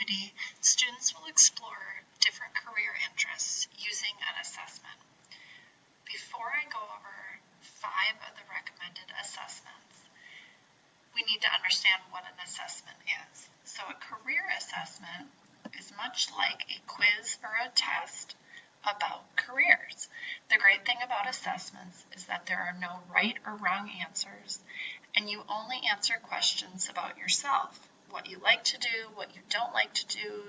activity, students will explore different career interests using an assessment. Before I go over 5 of the recommended assessments, we need to understand what an assessment is. So a career assessment is much like a quiz or a test about careers. The great thing about assessments is that there are no right or wrong answers, and you only answer questions about yourself, what you like to do, what you don't like to do,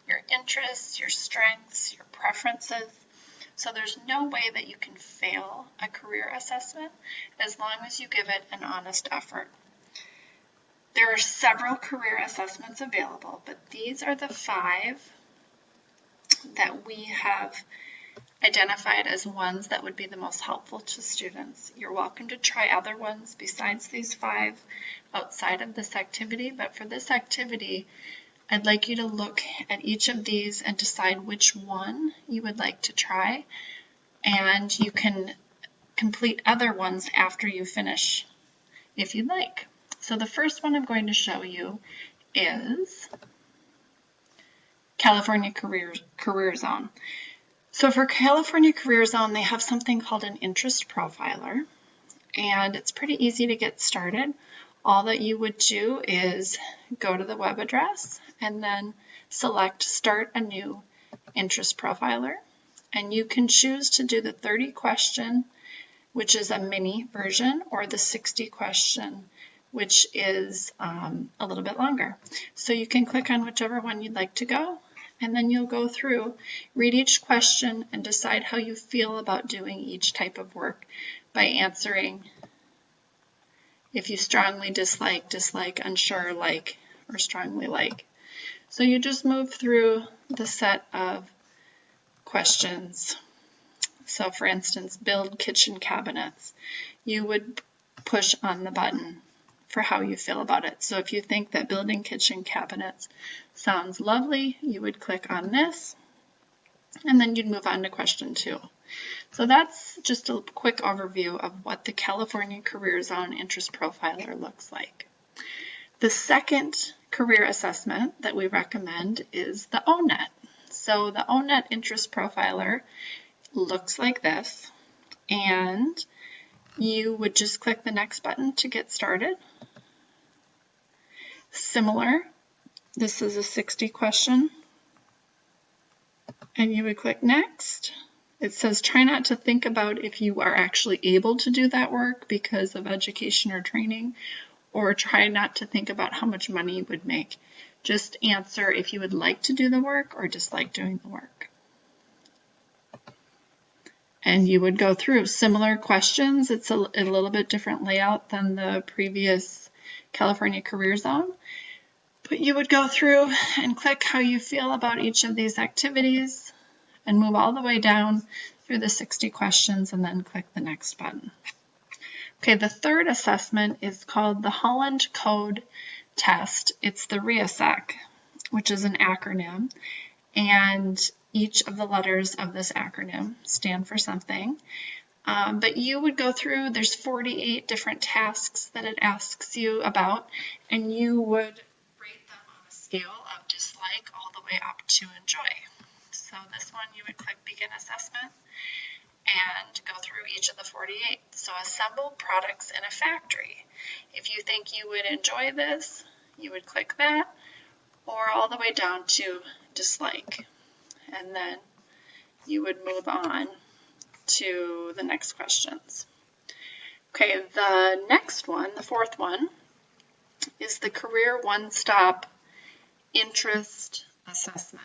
your interests, your strengths, your preferences. So there's no way that you can fail a career assessment as long as you give it an honest effort. There are several career assessments available, but these are the 5 that we have identified as ones that would be the most helpful to students. You're welcome to try other ones besides these 5 outside of this activity, but for this activity, I'd like you to look at each of these and decide which one you would like to try, and you can complete other ones after you finish if you'd like. So the first one I'm going to show you is California Career Zone. So for California Career Zone, they have something called an interest profiler, and it's pretty easy to get started. All that you would do is go to the web address and then select Start a New Interest Profiler, and you can choose to do the 30 question, which is a mini version, or the 60 question, which is a little bit longer. So you can click on whichever one you'd like to go, and then you'll go through, read each question, and decide how you feel about doing each type of work by answering if you strongly dislike, unsure, like, or strongly like. So you just move through the set of questions. So for instance, build kitchen cabinets. You would push on the button for how you feel about it. So if you think that building kitchen cabinets sounds lovely, you would click on this, and then you'd move on to question 2. So that's just a quick overview of what the California Career Zone Interest Profiler looks like. The second career assessment that we recommend is the O-Net. So the O-Net Interest Profiler looks like this, and you would just click the next button to get started. Similar, this is a 60 question, and you would click next. It says try not to think about if you are actually able to do that work because of education or training, or try not to think about how much money you would make. Just answer if you would like to do the work or dislike doing the work. And you would go through similar questions. It's a little bit different layout than the previous California Career Zone. But you would go through and click how you feel about each of these activities and move all the way down through the 60 questions and then click the next button. Okay, the third assessment is called the Holland Code Test. It's the REASEC, which is an acronym, and each of the letters of this acronym stand for something. But you would go through, there's 48 different tasks that it asks you about, and you would rate them on a scale of dislike all the way up to enjoy. So this one you would click Begin Assessment and go through each of the 48. So assemble products in a factory. If you think you would enjoy this, you would click that, or all the way down to dislike. And then you would move on to the next questions. Okay, the next one, the fourth one, is the Career One-Stop Interest Assessment.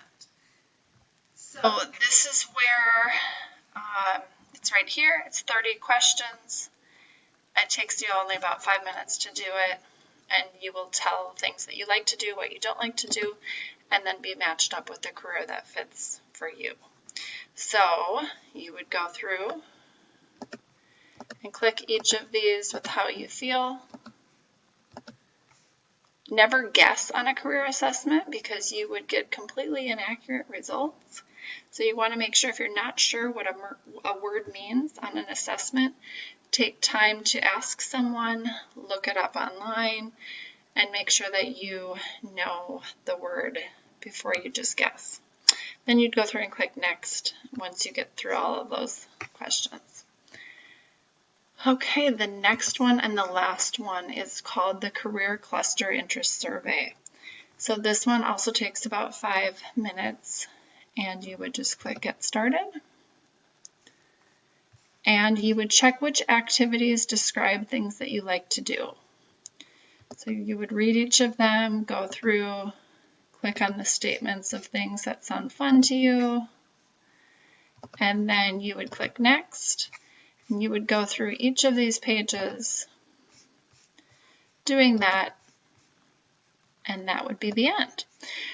So this is where it's right here. It's 30 questions. It takes you only about 5 minutes to do it, and you will tell things that you like to do, what you don't like to do, and then be matched up with the career that fits for you. So you would go through and click each of these with how you feel. Never guess on a career assessment because you would get completely inaccurate results. So you want to make sure if you're not sure what a word means on an assessment, take time to ask someone, look it up online, and make sure that you know the word before you just guess. Then you'd go through and click next once you get through all of those questions. Okay, the next one and the last one is called the Career Cluster Interest Survey. So this one also takes about 5 minutes, and you would just click Get Started. And you would check which activities describe things that you like to do. So you would read each of them, go through, click on the statements of things that sound fun to you, and then you would click Next. And you would go through each of these pages doing that, and that would be the end.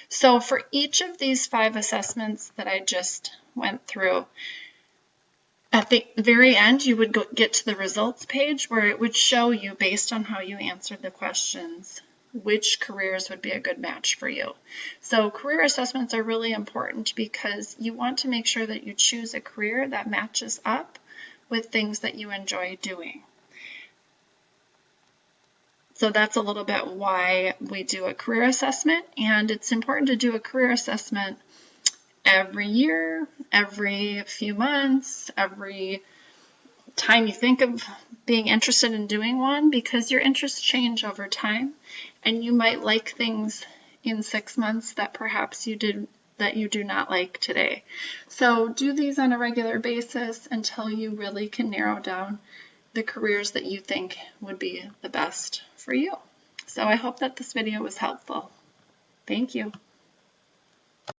So for each of these 5 assessments that I just went through, at the very end, you would get to the results page where it would show you, based on how you answered the questions, which careers would be a good match for you. So career assessments are really important because you want to make sure that you choose a career that matches up with things that you enjoy doing. So that's a little bit why we do a career assessment, and it's important to do a career assessment every year, every few months, every time you think of being interested in doing one, because your interests change over time, and you might like things in 6 months that perhaps you do not like today. So do these on a regular basis until you really can narrow down the careers that you think would be the best for you. So I hope that this video was helpful. Thank you.